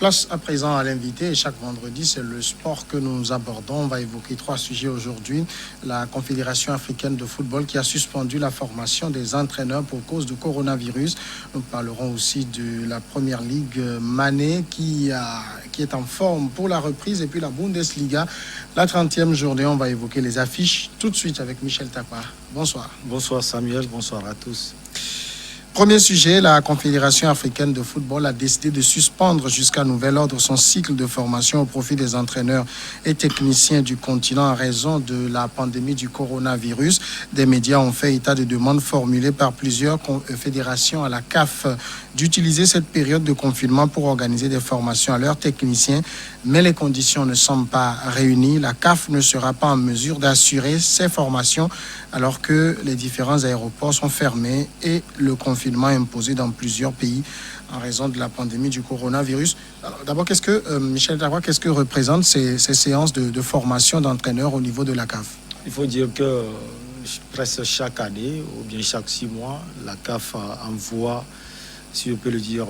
Place à présent à l'invité et chaque vendredi, c'est le sport que nous abordons. On va évoquer 3 sujets aujourd'hui. La Confédération africaine de football qui a suspendu la formation des entraîneurs pour cause du coronavirus. Nous parlerons aussi de la Première Ligue Mané qui est en forme pour la reprise et puis la Bundesliga. La 30e journée, on va évoquer les affiches tout de suite avec Michel Takwa. Bonsoir. Bonsoir Samuel, bonsoir à tous. Premier sujet, la Confédération africaine de football a décidé de suspendre jusqu'à nouvel ordre son cycle de formation au profit des entraîneurs et techniciens du continent en raison de la pandémie du coronavirus. Des médias ont fait état de demandes formulées par plusieurs fédérations à la CAF d'utiliser cette période de confinement pour organiser des formations à leurs techniciens, mais les conditions ne semblent pas réunies. La CAF ne sera pas en mesure d'assurer ces formations alors que les différents aéroports sont fermés et le confinement imposé dans plusieurs pays en raison de la pandémie du coronavirus. Alors, d'abord, Michel Takwa, qu'est-ce que représentent ces séances de formation d'entraîneurs au niveau de la CAF? Il faut dire que presque chaque année, ou bien chaque 6 mois, la CAF envoie, si je peux le dire,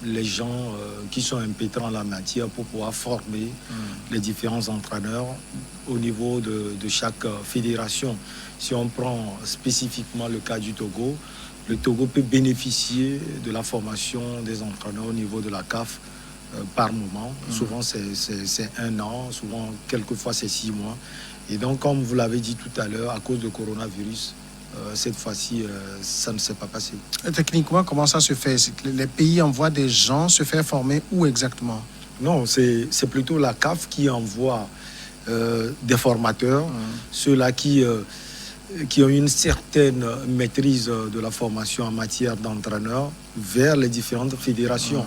les gens qui sont impétrants en la matière pour pouvoir former les différents entraîneurs au niveau de chaque fédération. Si on prend spécifiquement le cas du Togo, le Togo peut bénéficier de la formation des entraîneurs au niveau de la CAF par moment. Souvent, c'est 1 an, souvent, quelquefois, c'est 6 mois. Et donc, comme vous l'avez dit tout à l'heure, à cause du coronavirus, cette fois-ci, ça ne s'est pas passé. Et techniquement, comment ça se fait? Les pays envoient des gens se faire former où exactement? Non, c'est plutôt la CAF qui envoie des formateurs, ceux-là qui ont une certaine maîtrise de la formation en matière d'entraîneur vers les différentes fédérations.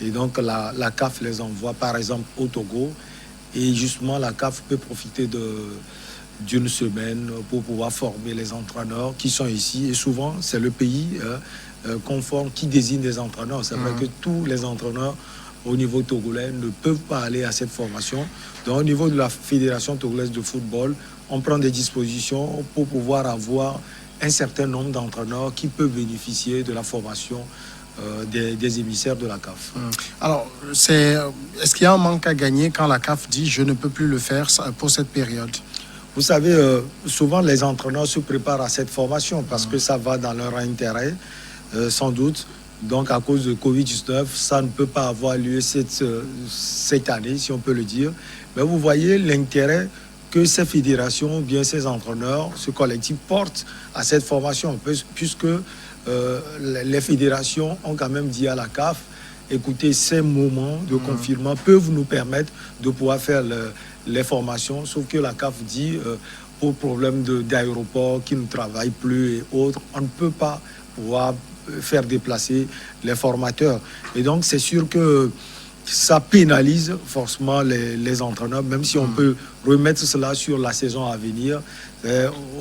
Et donc, la CAF les envoie, par exemple, au Togo. Et justement, la CAF peut profiter d'une semaine pour pouvoir former les entraîneurs qui sont ici. Et souvent, c'est le pays conforme qui désigne des entraîneurs. C'est vrai que tous les entraîneurs au niveau togolais ne peuvent pas aller à cette formation. Donc, au niveau de la Fédération togolaise de football, on prend des dispositions pour pouvoir avoir un certain nombre d'entraîneurs qui peuvent bénéficier de la formation des émissaires de la CAF. Alors, est-ce qu'il y a un manque à gagner quand la CAF dit « je ne peux plus le faire pour cette période » ? Vous savez, souvent les entraîneurs se préparent à cette formation parce que ça va dans leur intérêt, sans doute. Donc, à cause de Covid-19, ça ne peut pas avoir lieu cette année, si on peut le dire. Mais vous voyez l'intérêt que ces fédérations, bien ces entraîneurs, ce collectif portent à cette formation, puisque les fédérations ont quand même dit à la CAF, écoutez, ces moments de confinement peuvent nous permettre de pouvoir faire les formations, sauf que la CAF dit, pour problème d'aéroport qui ne travaillent plus et autres, on ne peut pas pouvoir faire déplacer les formateurs. Et donc, c'est sûr que ça pénalise forcément les entraîneurs, même si on peut remettre cela sur la saison à venir.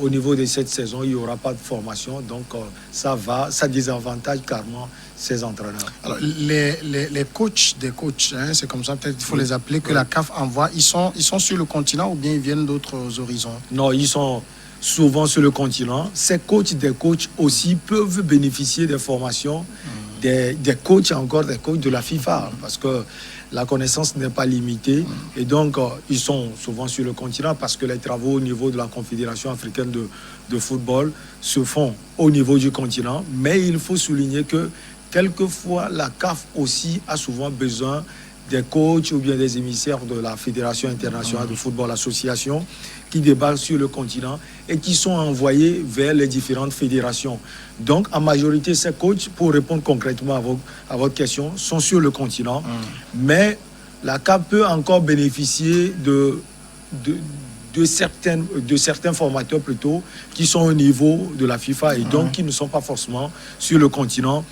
Au niveau de cette saison, il n'y aura pas de formation, donc ça désavantage carrément ces entraîneurs. Alors, les coachs des coachs, c'est comme ça, peut-être il faut les appeler, que la CAF envoie, ils sont sur le continent ou bien ils viennent d'autres horizons? Non, ils sont souvent sur le continent. Ces coachs des coachs aussi peuvent bénéficier des formations des coachs, encore des coachs de la FIFA, parce que la connaissance n'est pas limitée. Et donc, ils sont souvent sur le continent parce que les travaux au niveau de la Confédération africaine de football se font au niveau du continent. Mais il faut souligner que quelquefois, la CAF aussi a souvent besoin des coachs ou bien des émissaires de la Fédération internationale de football association qui débarquent sur le continent et qui sont envoyés vers les différentes fédérations. Donc, en majorité, ces coachs, pour répondre concrètement à votre question, sont sur le continent. Mais la CAF peut encore bénéficier de certains formateurs plutôt qui sont au niveau de la FIFA et donc qui ne sont pas forcément sur le continent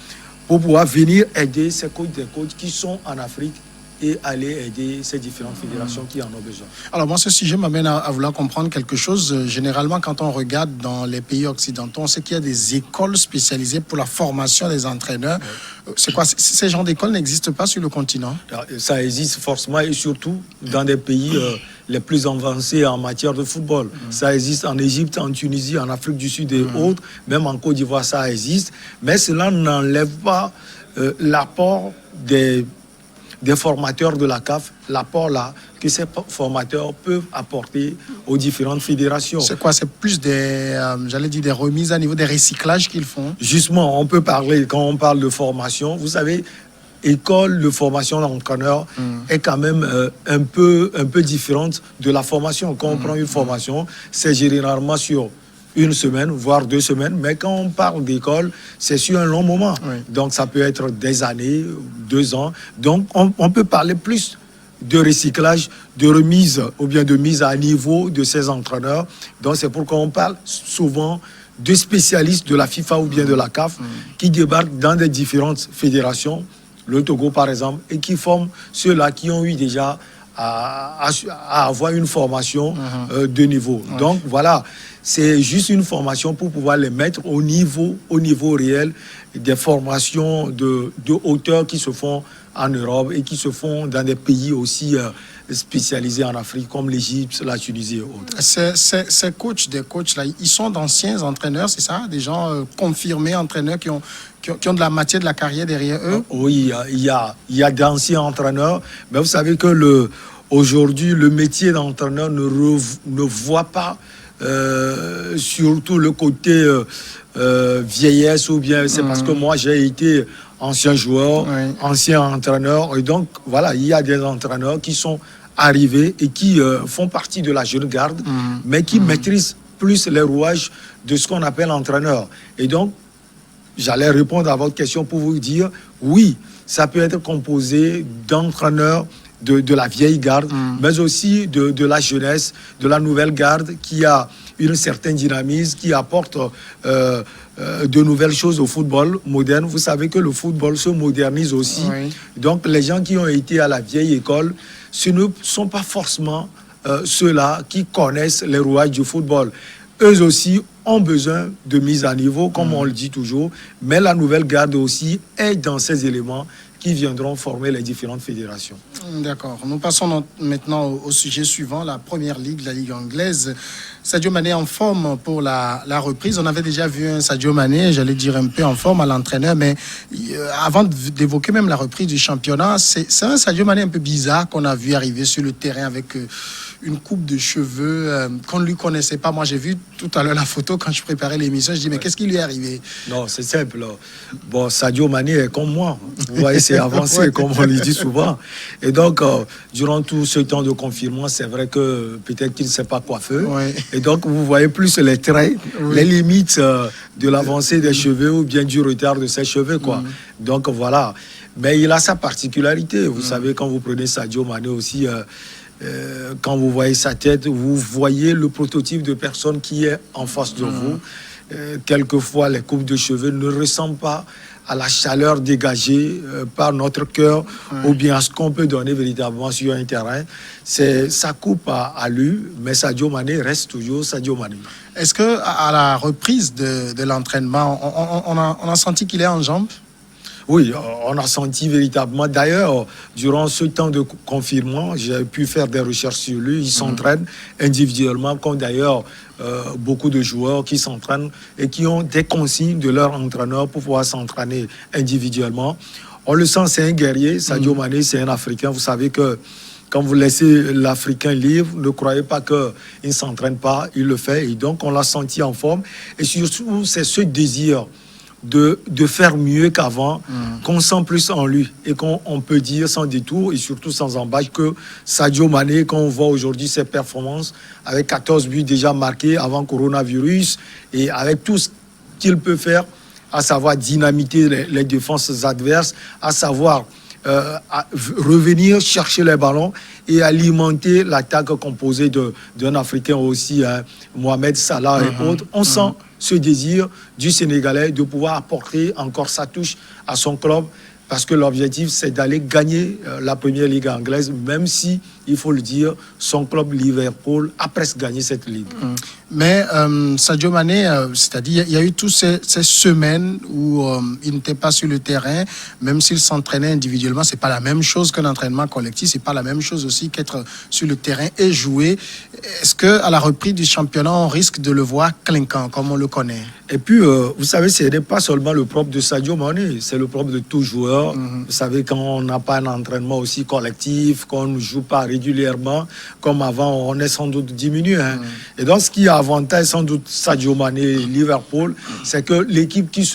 pour pouvoir venir aider ces coachs des coachs qui sont en Afrique et aller aider ces différentes fédérations qui en ont besoin. Alors, moi, ce sujet m'amène à vouloir comprendre quelque chose. Généralement, quand on regarde dans les pays occidentaux, on sait qu'il y a des écoles spécialisées pour la formation des entraîneurs. C'est quoi? Ces genres d'écoles n'existent pas sur le continent? Alors, ça existe forcément et surtout dans des pays les plus avancés en matière de football. Ça existe en Égypte, en Tunisie, en Afrique du Sud et autres. Même en Côte d'Ivoire, ça existe. Mais cela n'enlève pas l'apport des formateurs de la CAF, l'apport là que ces formateurs peuvent apporter aux différentes fédérations. C'est quoi? C'est plus des, des remises à niveau des recyclages qu'ils font? Justement, on peut parler, quand on parle de formation, vous savez, école de formation d'entraîneur est quand même un peu différente de la formation. Quand on prend une formation, c'est généralement sur une semaine, voire 2 semaines, mais quand on parle d'école, c'est sur un long moment. Oui. Donc ça peut être des années, 2 ans. Donc on peut parler plus de recyclage, de remise ou bien de mise à niveau de ces entraîneurs. Donc c'est pourquoi on parle souvent de spécialistes de la FIFA ou bien de la CAF qui débarquent dans des différentes fédérations, le Togo par exemple, et qui forment ceux-là qui ont eu déjà à avoir une formation de niveau. Ouais. Donc voilà, c'est juste une formation pour pouvoir les mettre au niveau réel des formations de hauteur qui se font en Europe et qui se font dans des pays aussi spécialisés en Afrique comme l'Égypte, la Tunisie et autres. Ces coachs, des coachs là, ils sont d'anciens entraîneurs, c'est ça? Des gens confirmés entraîneurs qui ont de la matière de la carrière derrière eux? Oui, il y a d'anciens entraîneurs, mais vous savez que aujourd'hui, le métier d'entraîneur ne voit pas surtout le côté vieillesse ou bien c'est parce que moi j'ai été ancien joueur, ancien entraîneur, et donc voilà, il y a des entraîneurs qui sont arrivés et qui font partie de la jeune garde, mais qui maîtrisent plus les rouages de ce qu'on appelle entraîneur. Et donc, j'allais répondre à votre question pour vous dire, oui, ça peut être composé d'entraîneurs de la vieille garde, mais aussi de la jeunesse, de la nouvelle garde qui a une certaine dynamisme, qui apporte de nouvelles choses au football moderne. Vous savez que le football se modernise aussi. Oui. Donc les gens qui ont été à la vieille école, ce ne sont pas forcément ceux-là qui connaissent les rouages du football. Eux aussi ont besoin de mise à niveau, comme on le dit toujours, mais la nouvelle garde aussi est dans ces éléments qui viendront former les différentes fédérations. D'accord. Nous passons maintenant au sujet suivant, la première ligue, la Ligue anglaise. Sadio Mané en forme pour la reprise. On avait déjà vu un Sadio Mané, j'allais dire un peu en forme à l'entraîneur, mais avant d'évoquer même la reprise du championnat, c'est un Sadio Mané un peu bizarre qu'on a vu arriver sur le terrain avec une coupe de cheveux qu'on ne lui connaissait pas. Moi, j'ai vu tout à l'heure la photo quand je préparais l'émission. Je dis, mais qu'est-ce qui lui est arrivé? Non, c'est simple. Bon, Sadio Mané est comme moi. Vous voyez, c'est avancé, comme on le dit souvent. Et donc, durant tout ce temps de confinement, c'est vrai que peut-être qu'il ne s'est pas coiffé. Ouais. Et donc, vous voyez plus les traits, les limites de l'avancée des cheveux ou bien du retard de ses cheveux, quoi. Donc, voilà. Mais il a sa particularité. Vous savez, quand vous prenez Sadio Mané aussi... quand vous voyez sa tête, vous voyez le prototype de personne qui est en face de vous. Quelquefois, les coupes de cheveux ne ressemblent pas à la chaleur dégagée par notre cœur ou bien à ce qu'on peut donner véritablement sur un terrain. Ça coupe à lui, mais Sadio Mané reste toujours Sadio Mané. Est-ce que à la reprise de l'entraînement, on a senti qu'il est en jambes? Oui, on a senti véritablement. D'ailleurs, durant ce temps de confinement, j'ai pu faire des recherches sur lui. Il s'entraîne individuellement, comme d'ailleurs beaucoup de joueurs qui s'entraînent et qui ont des consignes de leur entraîneur pour pouvoir s'entraîner individuellement. On le sent, c'est un guerrier. Sadio Mané, c'est un Africain. Vous savez que quand vous laissez l'Africain libre, ne croyez pas qu'il ne s'entraîne pas, il le fait. Et donc, on l'a senti en forme. Et surtout, c'est ce désir de faire mieux qu'avant, qu'on sent plus en lui et qu'on peut dire sans détour et surtout sans embâche que Sadio Mané, quand on voit aujourd'hui ses performances avec 14 buts déjà marqués avant coronavirus et avec tout ce qu'il peut faire, à savoir dynamiter les défenses adverses, à savoir revenir chercher les ballons et alimenter l'attaque composée d'un Africain aussi, Mohamed Salah et autres. On sent ce désir du Sénégalais de pouvoir apporter encore sa touche à son club parce que l'objectif, c'est d'aller gagner la première ligue anglaise, même si, il faut le dire, son club Liverpool a presque gagné cette ligue. Mais Sadio Mané, c'est-à-dire, il y a eu toutes ces semaines où il n'était pas sur le terrain, même s'il s'entraînait individuellement, c'est pas la même chose qu'un entraînement collectif, c'est pas la même chose aussi qu'être sur le terrain et jouer. Est-ce qu'à la reprise du championnat, on risque de le voir clinquant, comme on le connaît? Et puis, vous savez, ce n'est pas seulement le propre de Sadio Mané, c'est le propre de tout joueur. Vous savez, quand on n'a pas un entraînement aussi collectif, qu'on ne joue pas régulièrement, comme avant, on est sans doute diminué. Et donc, ce qui avantage sans doute Sadio Mané et Liverpool, c'est que l'équipe qui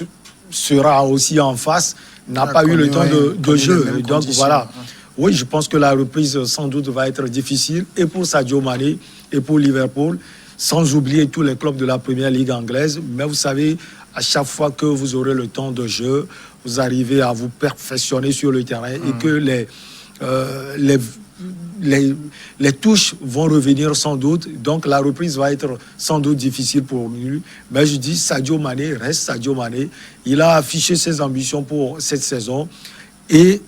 sera aussi en face n'a pas eu le temps de jeu. Et donc, voilà. Oui, je pense que la reprise, sans doute, va être difficile, et pour Sadio Mané, et pour Liverpool, sans oublier tous les clubs de la Première Ligue anglaise. Mais vous savez, à chaque fois que vous aurez le temps de jeu, vous arrivez à vous perfectionner sur le terrain et que les touches vont revenir sans doute. Donc la reprise va être sans doute difficile pour lui. Mais je dis, Sadio Mané reste Sadio Mané. Il a affiché ses ambitions pour cette saison. Et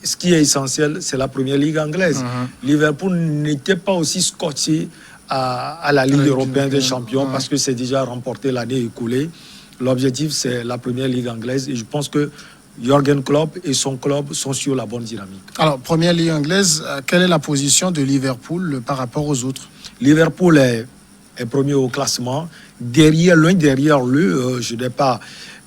ce qui est essentiel, c'est la Première Ligue anglaise. Liverpool n'était pas aussi scotché à la Ligue européenne des champions parce que c'est déjà remporté l'année écoulée. L'objectif, c'est la Première Ligue anglaise, et je pense que Jürgen Klopp et son club sont sur la bonne dynamique. Alors, Première Ligue anglaise, quelle est la position de Liverpool par rapport aux autres? Liverpool est premier au classement. Loin derrière lui, je n'ai pas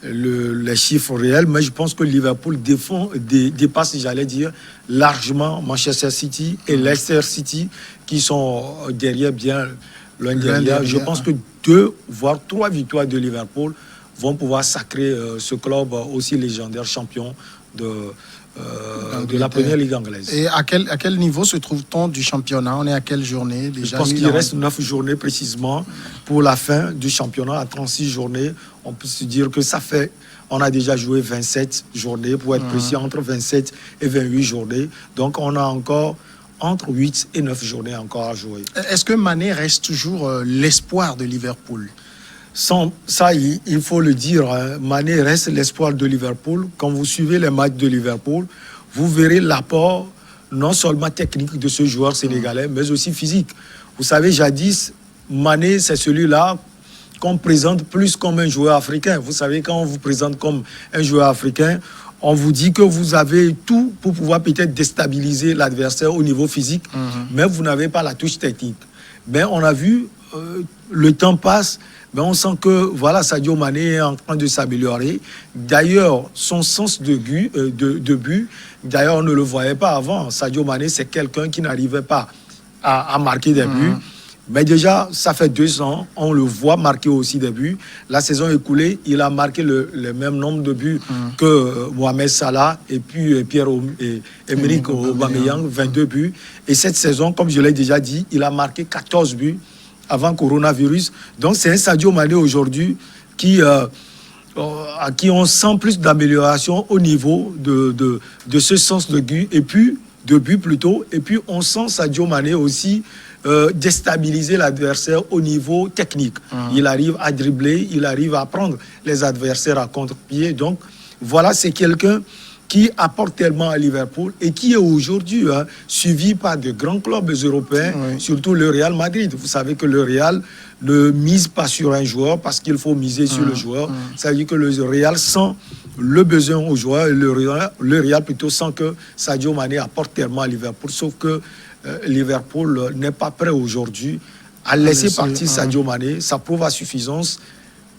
les chiffres réels, mais je pense que Liverpool dépasse, j'allais dire, largement Manchester City et Leicester City, qui sont derrière, bien loin derrière. Je pense que 2 voire 3 victoires de Liverpool vont pouvoir sacrer ce club aussi légendaire champion de la Première Ligue anglaise. Et à quel niveau se trouve-t-on du championnat? On est à quelle journée déjà? Je pense qu'il reste 9 journées précisément pour la fin du championnat. À 36 journées, on peut se dire que ça fait... On a déjà joué 27 journées, pour être précis, entre 27 et 28 journées. Donc on a encore entre 8 et 9 journées encore à jouer. Est-ce que Mané reste toujours l'espoir de Liverpool? Sans ça, il faut le dire, Mané reste l'espoir de Liverpool. Quand vous suivez les matchs de Liverpool, vous verrez l'apport non seulement technique de ce joueur sénégalais, mais aussi physique. Vous savez, jadis, Mané, c'est celui-là qu'on présente plus comme un joueur africain. Vous savez, quand on vous présente comme un joueur africain, on vous dit que vous avez tout pour pouvoir peut-être déstabiliser l'adversaire au niveau physique, mais vous n'avez pas la touche technique. Mais on a vu, le temps passe, mais on sent que voilà, Sadio Mané est en train de s'améliorer. D'ailleurs, son sens de but, d'ailleurs, on ne le voyait pas avant. Sadio Mané, c'est quelqu'un qui n'arrivait pas à marquer des buts. Mais déjà, ça fait 2 ans, on le voit marquer aussi des buts. La saison écoulée, il a marqué le même nombre de buts que Mohamed Salah et puis Pierre-Emerick Aubameyang, 22 buts. Et cette saison, comme je l'ai déjà dit, il a marqué 14 buts avant coronavirus. Donc c'est un Sadio Mané aujourd'hui à qui on sent plus d'amélioration au niveau de ce sens de but, et puis et puis on sent Sadio Mané aussi déstabiliser l'adversaire au niveau technique. Il arrive à dribbler, il arrive à prendre les adversaires à contre-pied. Donc voilà, c'est quelqu'un qui apporte tellement à Liverpool et qui est aujourd'hui suivi par de grands clubs européens, surtout le Real Madrid. Vous savez que le Real ne mise pas sur un joueur parce qu'il faut miser sur le joueur. Ça veut dire que le Real sent le besoin au joueur, et le Real plutôt sent que Sadio Mané apporte tellement à Liverpool, sauf que Liverpool n'est pas prêt aujourd'hui à laisser partir Sadio Mané. Ça prouve à suffisance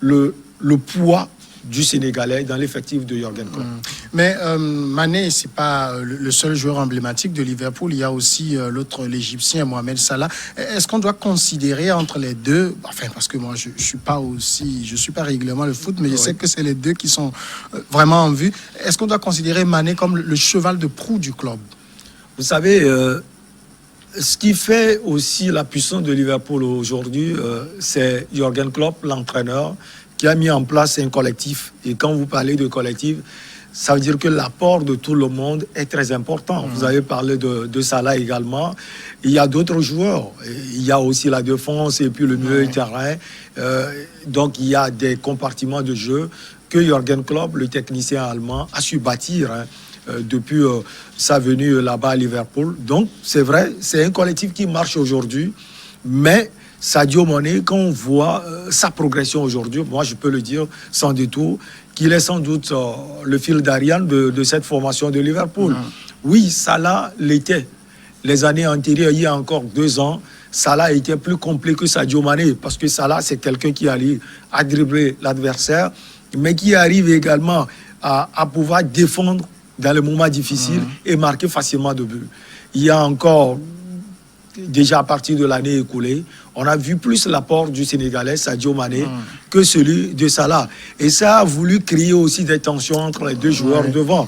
le poids du Sénégalais dans l'effectif de Jürgen Klopp. Mais Mané, ce n'est pas le seul joueur emblématique de Liverpool. Il y a aussi l'autre, l'Égyptien, Mohamed Salah. Est-ce qu'on doit considérer entre les deux, enfin, parce que moi, je suis pas régulièrement le foot, mais je sais que c'est les deux qui sont vraiment en vue. Est-ce qu'on doit considérer Mané comme le cheval de proue du club? Vous savez, ce qui fait aussi la puissance de Liverpool aujourd'hui, c'est Jürgen Klopp, l'entraîneur, qui a mis en place un collectif. Et quand vous parlez de collectif, ça veut dire que l'apport de tout le monde est très important. Vous avez parlé de Salah également. Il y a d'autres joueurs. Il y a aussi la défense et puis le milieu de terrain. Donc il y a des compartiments de jeu que Jürgen Klopp, le technicien allemand, a su bâtir depuis sa venue là-bas à Liverpool. Donc c'est vrai, c'est un collectif qui marche aujourd'hui, mais Sadio Mané, quand on voit sa progression aujourd'hui, moi je peux le dire sans détour, qu'il est sans doute le fil d'Ariane de cette formation de Liverpool. Oui, Salah l'était. Les années antérieures, il y a encore 2 ans, Salah était plus complet que Sadio Mané, parce que Salah, c'est quelqu'un qui arrive à dribbler l'adversaire, mais qui arrive également à pouvoir défendre dans les moments difficiles et marquer facilement de buts. Il y a encore, déjà à partir de l'année écoulée, on a vu plus l'apport du Sénégalais Sadio Mané que celui de Salah. Et ça a voulu créer aussi des tensions entre les deux joueurs devant.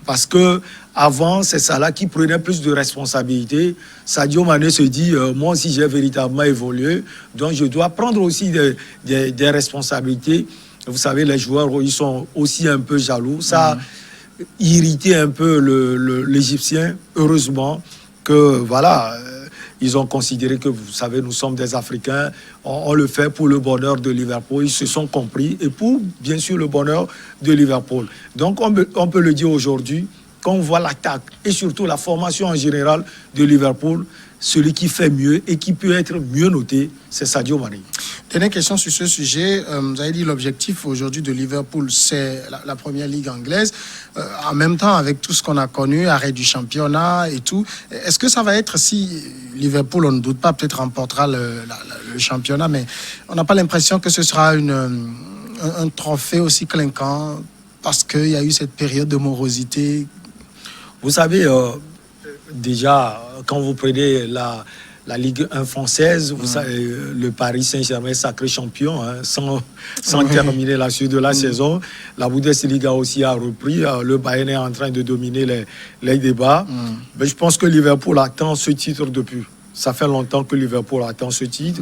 Parce que avant, c'est Salah qui prenait plus de responsabilités. Sadio Mané se dit, moi aussi j'ai véritablement évolué, donc je dois prendre aussi des responsabilités. Vous savez, les joueurs, ils sont aussi un peu jaloux. Ça a irrité un peu l'Égyptien. Heureusement que, voilà, ils ont considéré que, vous savez, nous sommes des Africains. On le fait pour le bonheur de Liverpool. Ils se sont compris. Et pour, bien sûr, le bonheur de Liverpool. Donc, on peut le dire aujourd'hui, quand on voit l'attaque et surtout la formation en général de Liverpool, celui qui fait mieux et qui peut être mieux noté, c'est Sadio Mané. Dernière question sur ce sujet. Vous avez dit l'objectif aujourd'hui de Liverpool, c'est la première ligue anglaise. En même temps, avec tout ce qu'on a connu, arrêt du championnat et tout, est-ce que ça va être, si Liverpool, on ne doute pas, peut-être remportera le championnat, mais on n'a pas l'impression que ce sera un trophée aussi clinquant parce qu'il y a eu cette période de morosité? Vous savez, déjà, quand vous prenez la Ligue 1 française, vous savez, le Paris Saint-Germain sacré champion, hein, sans terminer la suite de la saison. La Bundesliga aussi a repris. Le Bayern est en train de dominer les débats. Mais je pense que Liverpool attend ce titre depuis. Ça fait longtemps que Liverpool attend ce titre.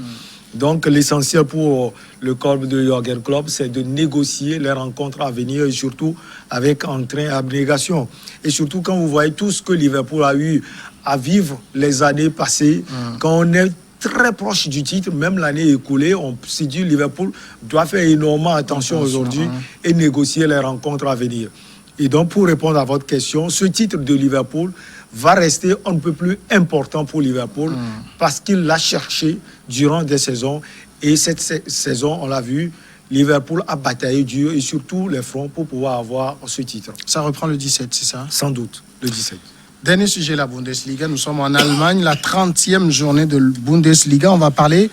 Donc l'essentiel pour le club de Jürgen Klopp, c'est de négocier les rencontres à venir et surtout avec entrain et abnégation. Et surtout quand vous voyez tout ce que Liverpool a eu à vivre les années passées, quand on est très proche du titre, même l'année écoulée, on s'est dit Liverpool doit faire énormément attention aujourd'hui et négocier les rencontres à venir. Et donc pour répondre à votre question, ce titre de Liverpool va rester un peu plus important pour Liverpool parce qu'il l'a cherché durant des saisons. Et cette saison, on l'a vu, Liverpool a bataillé dur et sur tous les fronts pour pouvoir avoir ce titre. Ça reprend le 17, c'est ça? Sans doute, le 17. Dernier sujet, la Bundesliga. Nous sommes en Allemagne, la 30e journée de Bundesliga. On va parler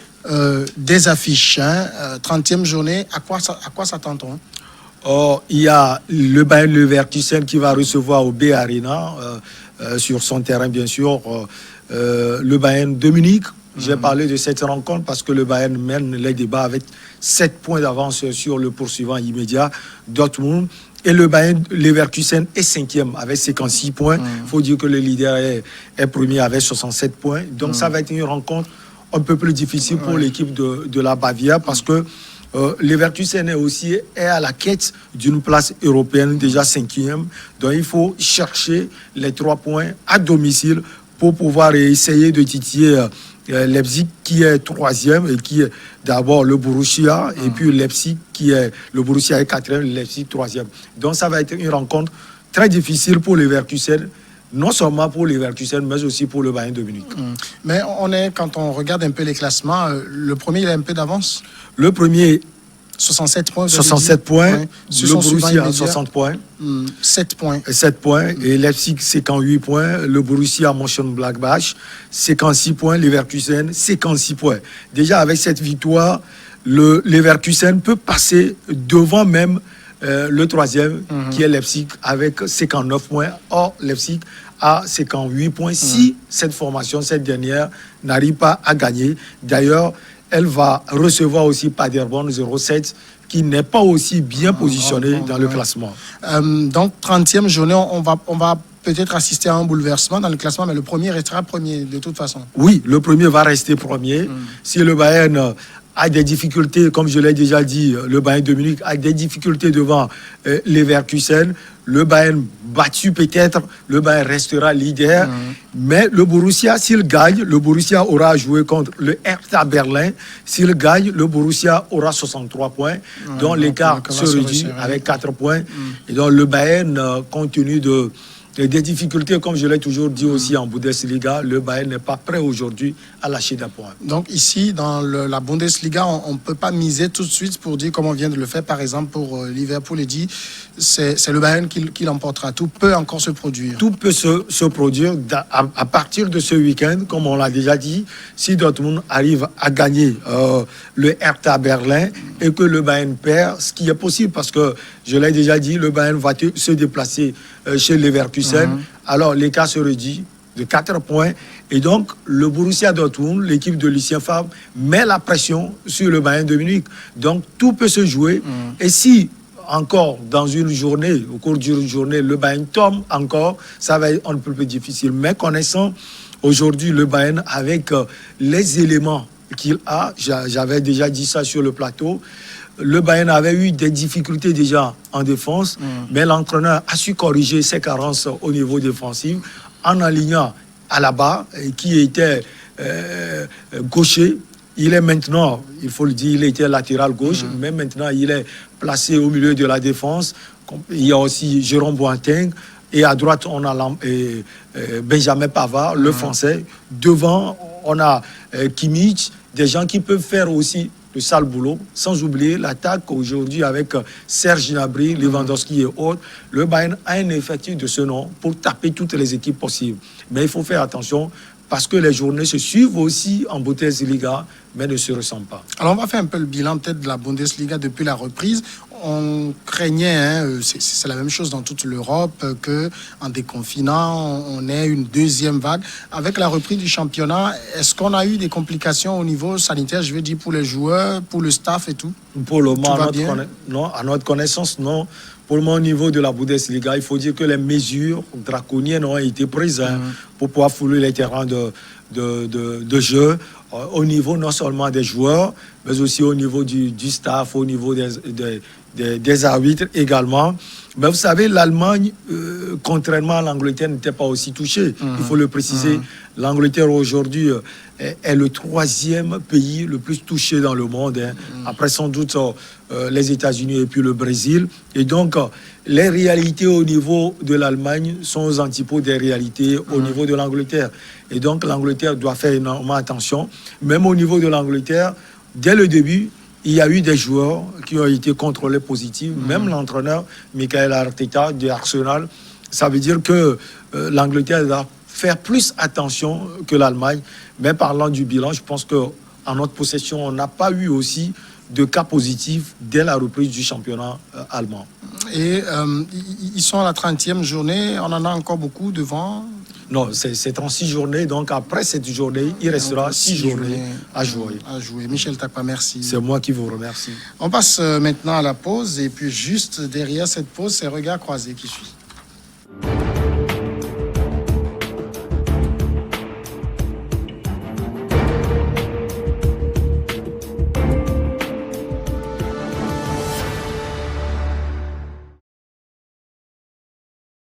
des affiches. 30e journée, à quoi s'attend-on? Il y a le Bayern Leverkusen qui va recevoir au B Arena, sur son terrain bien sûr, le Bayern de Munich. J'ai parlé de cette rencontre parce que le Bayern mène les débats avec 7 points d'avance sur le poursuivant immédiat, Dortmund. Et le Bayern Leverkusen est 5e avec 56 points. Il faut dire que le leader est premier avec 67 points. Donc ça va être une rencontre un peu plus difficile pour l'équipe de la Bavière parce que Leverkusen est à la quête d'une place européenne, déjà 5e. Donc il faut chercher les 3 points à domicile pour pouvoir essayer de titiller Leipzig qui est 3e et qui est d'abord le Borussia et puis Leipzig le Borussia est 4e, Leipzig 3e. Donc ça va être une rencontre très difficile pour Leverkusen, non seulement pour Leverkusen mais aussi pour le Bayern de Munich. Mais quand on regarde un peu les classements, le premier il a un peu d'avance. Le premier 67 points. 67 points. Ouais. Le Borussia 60 points. 7 points. 7 points. Et Leipzig 58 points. Le Borussia Mönchengladbach 56 points. Leverkusen 56 points. Déjà avec cette victoire, le Leverkusen peut passer devant même le 3e qui est Leipzig avec 59 points. Or Leipzig a 58 points. Si cette formation, cette dernière, n'arrive pas à gagner. D'ailleurs, elle va recevoir aussi Paderborn 07 qui n'est pas aussi bien positionné dans le classement. Donc, 30e journée, on va peut-être assister à un bouleversement dans le classement, mais le premier restera premier de toute façon. Oui, le premier va rester premier. Si le Bayern a des difficultés, comme je l'ai déjà dit, le Bayern de Munich a des difficultés devant Leverkusen. Le Bayern battu peut-être, le Bayern restera leader. Mais le Borussia, s'il gagne, le Borussia aura à jouer contre le Hertha Berlin. S'il gagne, le Borussia aura 63 points. Donc l'écart se réduit avec 4 points. Et donc le Bayern, compte tenu de des difficultés, comme je l'ai toujours dit aussi en Bundesliga, le Bayern n'est pas prêt aujourd'hui à lâcher d'un point. Donc ici, dans la Bundesliga, on ne peut pas miser tout de suite pour dire, comme on vient de le faire, par exemple, pour Liverpool, et dit c'est le Bayern qui l'emportera. Tout peut encore se produire. Tout peut se produire à partir de ce week-end, comme on l'a déjà dit. Si Dortmund arrive à gagner le Hertha Berlin et que le Bayern perd, ce qui est possible, parce que je l'ai déjà dit, le Bayern va se déplacer chez Leverkusen. Alors l'écart se réduit de 4 points. Et donc, le Borussia Dortmund, l'équipe de Lucien Favre, met la pression sur le Bayern de Munich. Donc, tout peut se jouer. Et si, encore, dans une journée, au cours d'une journée, le Bayern tombe encore, ça va être un peu plus difficile. Mais connaissant aujourd'hui le Bayern avec les éléments qu'il a, j'avais déjà dit ça sur le plateau, le Bayern avait eu des difficultés déjà en défense, mais l'entraîneur a su corriger ses carences au niveau défensif en alignant Alaba, qui était gaucher. Il est maintenant, il faut le dire, il était latéral gauche, mais maintenant il est placé au milieu de la défense. Il y a aussi Jérôme Boateng. Et à droite, on a Benjamin Pavard, le français. Devant, on a Kimmich, des gens qui peuvent faire aussi le sale boulot, sans oublier l'attaque aujourd'hui avec Serge Gnabry, Lewandowski et autres. Le Bayern a un effectif de ce nom pour taper toutes les équipes possibles. Mais il faut faire attention parce que les journées se suivent aussi en Bundesliga, mais ne se ressemblent pas. Alors on va faire un peu le bilan peut-être de la Bundesliga depuis la reprise. On craignait, c'est la même chose dans toute l'Europe, qu'en déconfinant, on ait une deuxième vague. Avec la reprise du championnat, est-ce qu'on a eu des complications au niveau sanitaire, je veux dire pour les joueurs, pour le staff et tout? Pour le moment, à notre connaissance, non. Pour le moment, au niveau de la Bundesliga, il faut dire que les mesures draconiennes ont été prises pour pouvoir fouler les terrains de jeu au niveau non seulement des joueurs, mais aussi au niveau du staff, au niveau des arbitres également. Mais vous savez, l'Allemagne, contrairement à l'Angleterre, n'était pas aussi touchée. Il faut le préciser. L'Angleterre aujourd'hui est le 3e pays le plus touché dans le monde, après sans doute les États-Unis et puis le Brésil. Et donc, les réalités au niveau de l'Allemagne sont aux antipodes des réalités au niveau de l'Angleterre. Et donc, l'Angleterre doit faire énormément attention. Même au niveau de l'Angleterre, dès le début, il y a eu des joueurs qui ont été contrôlés positifs. Même l'entraîneur, Michael Arteta, de Arsenal. Ça veut dire que l'Angleterre doit faire plus attention que l'Allemagne. Mais parlant du bilan, je pense qu'en notre possession, on n'a pas eu aussi de cas positifs dès la reprise du championnat allemand. Et ils sont à la 30e journée. On en a encore beaucoup devant. Non, c'est 36 journées. Donc, après cette journée, il restera 6 journées à jouer. Michel Takpa, merci. C'est moi qui vous remercie. On passe maintenant à la pause. Et puis, juste derrière cette pause, c'est Regard croisé qui suit.